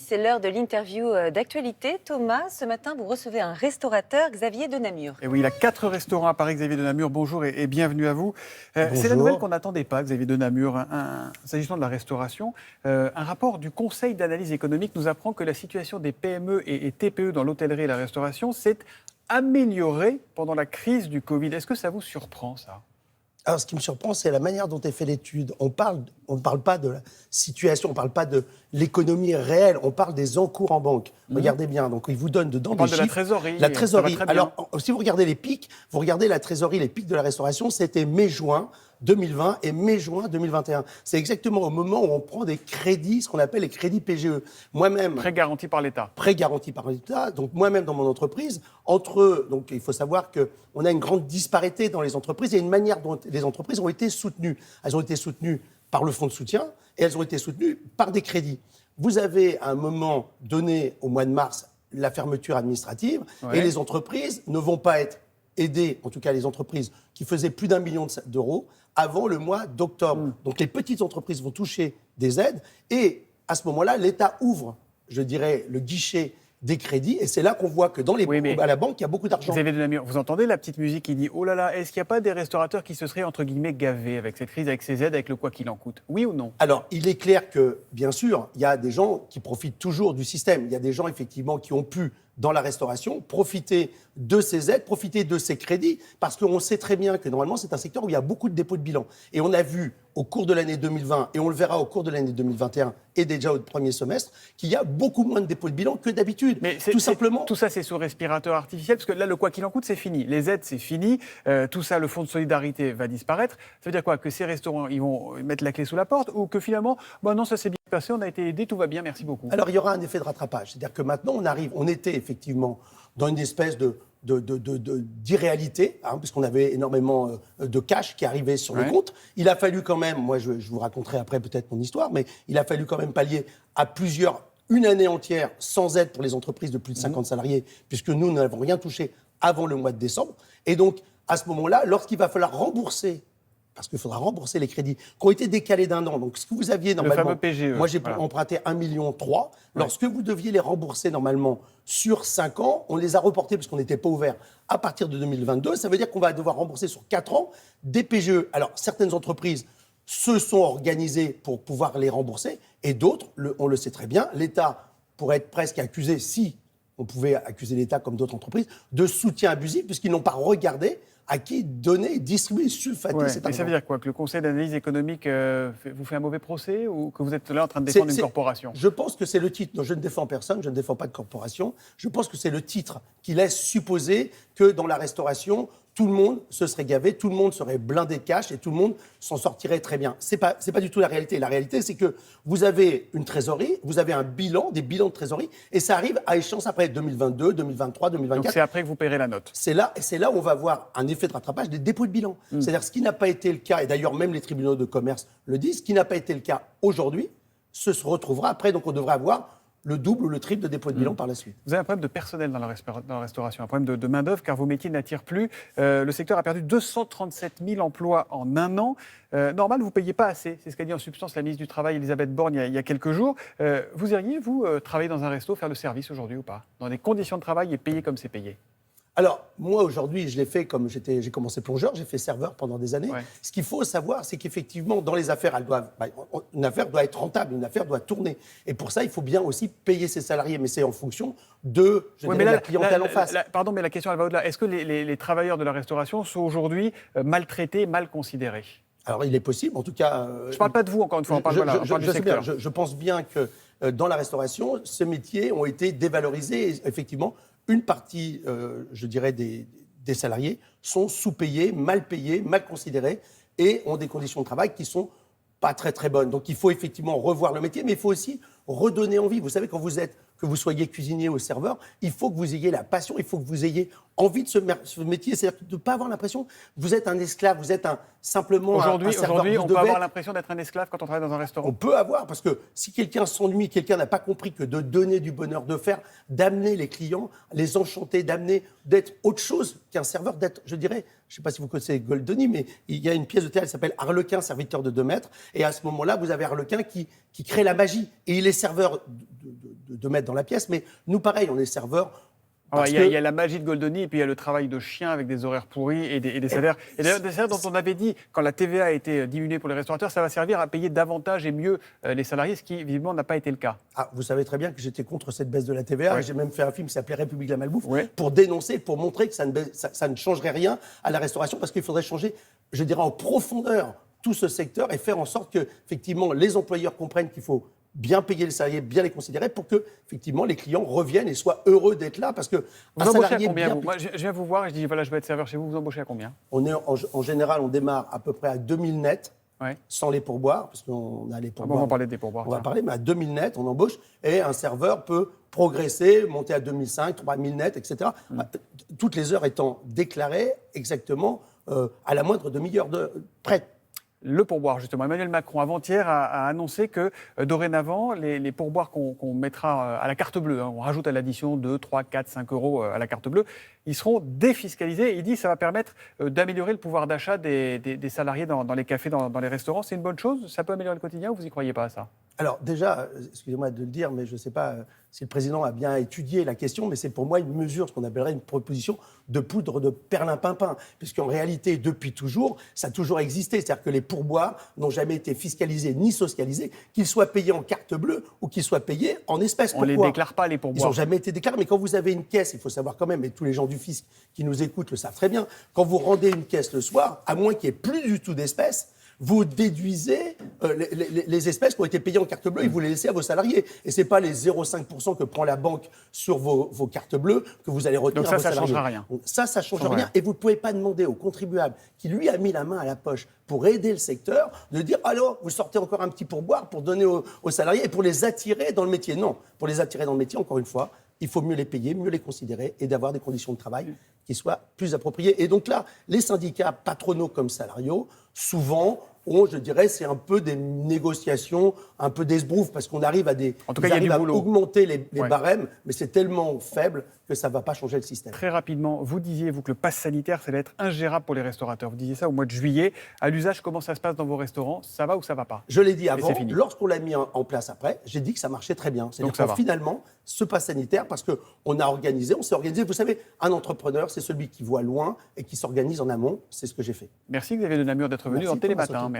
c'est l'heure de l'interview d'actualité. Thomas, ce matin, vous recevez un restaurateur, Xavier de Namur. Et oui, il a 4 restaurants à Paris, Xavier de Namur. Bonjour et bienvenue à vous. C'est la nouvelle qu'on n'attendait pas, Xavier de Namur. S'agissant de la restauration, un rapport du Conseil d'analyse économique nous apprend que la situation des PME et TPE dans l'hôtellerie et la restauration s'est améliorée pendant la crise du Covid. Est-ce que ça vous surprend, ça ? Alors, ce qui me surprend, c'est la manière dont est fait l'étude. On ne parle pas de la situation, on ne parle pas de l'économie réelle, on parle des encours en banque. Regardez bien, donc ils vous donnent dedans des chiffres. De la trésorerie. La trésorerie. Alors, si vous regardez les pics, vous regardez la trésorerie, les pics de la restauration, c'était mai-juin 2020 et mai-juin 2021. C'est exactement au moment où on prend des crédits, ce qu'on appelle les crédits PGE. Moi-même... Prêt garanti par l'État. Prêt garanti par l'État. Donc moi-même, dans mon entreprise, donc il faut savoir qu'on a une grande disparité dans les entreprises et une manière dont les entreprises ont été soutenues. Elles ont été soutenues par le fonds de soutien et elles ont été soutenues par des crédits. Vous avez à un moment donné, au mois de mars, la fermeture administrative et les entreprises ne vont pas être aidées, en tout cas les entreprises qui faisaient plus d'1 million d'euros, avant le mois d'octobre. Donc les petites entreprises vont toucher des aides et à ce moment-là, l'État ouvre, je dirais, le guichet des crédits et c'est là qu'on voit que à la banque, il y a beaucoup d'argent. Xavier de Namur, vous entendez la petite musique qui dit « Oh là là, est-ce qu'il n'y a pas des restaurateurs qui se seraient, entre guillemets, gavés avec cette crise, avec ces aides, avec le quoi qu'il en coûte ?» Oui ou non ? Alors, il est clair que, bien sûr, il y a des gens qui profitent toujours du système. Il y a des gens, effectivement, qui ont pu, dans la restauration, profiter de ces aides, profiter de ces crédits, parce qu'on sait très bien que, normalement, c'est un secteur où il y a beaucoup de dépôts de bilan. Et on a vu, au cours de l'année 2020, et on le verra au cours de l'année 2021, et déjà au premier semestre, qu'il y a beaucoup moins de dépôts de bilan que d'habitude. Mais tout simplement. Tout ça, c'est sous respirateur artificiel, parce que là, le quoi qu'il en coûte, c'est fini. Les aides, c'est fini. Tout ça, le fonds de solidarité va disparaître. Ça veut dire quoi ? Que ces restaurants, ils vont mettre la clé sous la porte, ou que finalement, non, ça s'est bien passé, on a été aidés, tout va bien, merci beaucoup. Alors, il y aura un effet de rattrapage. C'est-à-dire que maintenant, on était effectivement dans une espèce d'irréalité, puisqu'on avait énormément de cash qui arrivait sur le compte. Il a fallu quand même, moi je vous raconterai après peut-être mon histoire, mais il a fallu quand même pallier à une année entière sans aide pour les entreprises de plus de 50 salariés, puisque nous n'avons rien touché avant le mois de décembre. Et donc, à ce moment-là, lorsqu'il va falloir rembourser, parce qu'il faudra rembourser les crédits qui ont été décalés d'1 an. Donc, ce que vous aviez normalement... Le fameux PGE. Moi, j'ai emprunté 1,3 million. Lorsque vous deviez les rembourser normalement sur 5 ans, on les a reportés parce qu'on n'était pas ouvert à partir de 2022. Ça veut dire qu'on va devoir rembourser sur 4 ans des PGE. Alors, certaines entreprises se sont organisées pour pouvoir les rembourser et d'autres, on le sait très bien, l'État pourrait être presque accusé, si on pouvait accuser l'État comme d'autres entreprises, de soutien abusif puisqu'ils n'ont pas regardé à qui donner, distribuer, sulfater cet argent. Mais ça veut dire quoi ? Que le Conseil d'analyse économique vous fait un mauvais procès ou que vous êtes là en train de défendre une corporation ? Je pense que c'est le titre. Non, je ne défends personne, je ne défends pas de corporation. Je pense que c'est le titre qui laisse supposer que dans la restauration, tout le monde se serait gavé, tout le monde serait blindé de cash et tout le monde s'en sortirait très bien. C'est pas du tout la réalité. La réalité, c'est que vous avez une trésorerie, vous avez des bilans de trésorerie, et ça arrive à échéance après 2022, 2023, 2024. Donc c'est après que vous paierez la note. C'est là où on va avoir un effet de rattrapage des dépôts de bilan. C'est-à-dire ce qui n'a pas été le cas, et d'ailleurs même les tribunaux de commerce le disent, ce qui n'a pas été le cas aujourd'hui, se retrouvera après. Donc on devrait avoir le double ou le triple de dépôt de bilan par la suite. Vous avez un problème de personnel dans la restauration, un problème de main-d'œuvre, car vos métiers n'attirent plus. Le secteur a perdu 237 000 emplois en 1 an. Normal, vous ne payez pas assez. C'est ce qu'a dit en substance la ministre du Travail, Elisabeth Borne, il y a quelques jours. Vous iriez, vous, travailler dans un resto, faire le service aujourd'hui ou pas ? Dans des conditions de travail et payer comme c'est payé ? Alors, moi, aujourd'hui, je l'ai fait comme j'ai commencé plongeur, j'ai fait serveur pendant des années. Ce qu'il faut savoir, c'est qu'effectivement, dans les affaires, une affaire doit être rentable, une affaire doit tourner. Et pour ça, il faut bien aussi payer ses salariés, mais c'est en fonction de la clientèle en face. Pardon, mais la question, elle va au-delà. Est-ce que les travailleurs de la restauration sont aujourd'hui maltraités, mal considérés ? Alors, il est possible, en tout cas... je ne parle pas de vous, encore une fois, on parle du secteur. Je pense bien que dans la restauration, ces métiers ont été dévalorisés, et effectivement, une partie, je dirais, des salariés sont sous-payés, mal considérés et ont des conditions de travail qui sont pas très très bonnes. Donc il faut effectivement revoir le métier, mais il faut aussi redonner envie. Vous savez, que vous soyez cuisinier ou serveur, il faut que vous ayez la passion, il faut que vous ayez envie de ce métier. C'est-à-dire de ne pas avoir l'impression que vous êtes un esclave, vous êtes simplement un serveur. Aujourd'hui, on peut avoir l'impression d'être un esclave quand on travaille dans un restaurant. On peut avoir, parce que si quelqu'un s'ennuie, quelqu'un n'a pas compris que de donner du bonheur, d'amener les clients, les enchanter, d'être autre chose qu'un serveur, d'être, je dirais, je ne sais pas si vous connaissez Goldoni, mais il y a une pièce de théâtre qui s'appelle Harlequin, serviteur de 2 mètres. Et à ce moment-là, vous avez Harlequin qui crée la magie. Et il est serveur de mettre dans la pièce. Mais nous, pareil, on est serveurs. Il y a la magie de Goldoni et puis il y a le travail de chien avec des horaires pourris et des salaires. Et d'ailleurs, des salaires dont on avait dit, quand la TVA a été diminuée pour les restaurateurs, ça va servir à payer davantage et mieux les salariés, ce qui, visiblement, n'a pas été le cas. Ah, vous savez très bien que j'étais contre cette baisse de la TVA. Ouais. J'ai même fait un film qui s'appelait République de la Malbouffe Ouais. pour dénoncer, pour montrer que ça ne changerait rien à la restauration parce qu'il faudrait changer, je dirais, en profondeur tout ce secteur et faire en sorte que, effectivement, les employeurs comprennent qu'il faut bien payer les salariés, bien les considérer pour que, effectivement, les clients reviennent et soient heureux d'être là parce que Vous embauchez à combien, vous ? Moi, je viens vous voir et je dis, voilà, je vais être serveur chez vous. Vous embauchez à combien ? On est en général, on démarre à peu près à 2000 nets, Ouais. sans les pourboires, parce qu'on a les pourboires. On va parler des pourboires. On va tiens. parler, mais à 2000 nets, on embauche, et un serveur peut progresser, monter à 2005, 3000 nets, etc. Toutes les heures étant déclarées exactement à la moindre demi-heure près. Le pourboire, justement. Emmanuel Macron, avant-hier, a annoncé que dorénavant, les pourboires qu'on mettra à la carte bleue, on rajoute à l'addition 2, 3, 4, 5 euros à la carte bleue, ils seront défiscalisés. Il dit que ça va permettre d'améliorer le pouvoir d'achat des salariés dans les cafés, dans les restaurants. C'est une bonne chose ? Ça peut améliorer le quotidien ou vous n'y croyez pas à ça ? Alors déjà, excusez-moi de le dire, mais je ne sais pas si le président a bien étudié la question, mais c'est pour moi une mesure, ce qu'on appellerait une proposition de poudre de perlimpinpin. Puisqu'en réalité, depuis toujours, ça a toujours existé. C'est-à-dire que les pourboires n'ont jamais été fiscalisés ni socialisés, qu'ils soient payés en carte bleue ou qu'ils soient payés en espèces. On ne les déclare pas, les Ils pourboires. n'ont jamais été déclarés. Mais quand vous avez une caisse, il faut savoir quand même, et tous les gens du fisc qui nous écoutent le savent très bien, quand vous rendez une caisse le soir, à moins qu'il n'y ait plus du tout d'espèces, vous déduisez les espèces qui ont été payées en carte bleue et vous les laissez à vos salariés. Et ce n'est pas les 0,5% que prend la banque sur vos cartes bleues que vous allez retenir Donc à vos ça ne salariés. changera rien. Donc ça ne change rien. Et vous ne pouvez pas demander au contribuable qui, lui, a mis la main à la poche pour aider le secteur, de dire « Alors, vous sortez encore un petit pourboire pour donner aux salariés et pour les attirer dans le métier ». Non, pour les attirer dans le métier, encore une fois, il faut mieux les payer, mieux les considérer et d'avoir des conditions de travail qui soient plus appropriées. Et donc là, les syndicats patronaux comme salariaux, souvent, je dirais, c'est un peu des négociations, un peu d'esbrouf, parce qu'on arrive à En tout cas, il y a du boulot. augmenter les Ouais. barèmes, mais c'est tellement faible que ça ne va pas changer le système. Très rapidement, vous disiez, vous, que le pass sanitaire, ça allait être ingérable pour les restaurateurs. Vous disiez ça au mois de juillet. À l'usage, comment ça se passe dans vos restaurants ? Ça va ou ça ne va pas ? Je l'ai dit Et avant, c'est fini. lorsqu'on l'a mis en place après, j'ai dit que ça marchait très bien. C'est-à-dire Donc ça que va. finalement, ce pass sanitaire, parce qu'on s'est organisé. Vous savez, un entrepreneur, c'est celui qui voit loin et qui s'organise en amont. C'est ce que j'ai fait. Merci Xavier de Namur d'être venu Merci dans Télématin. Thomas Soto. Merci.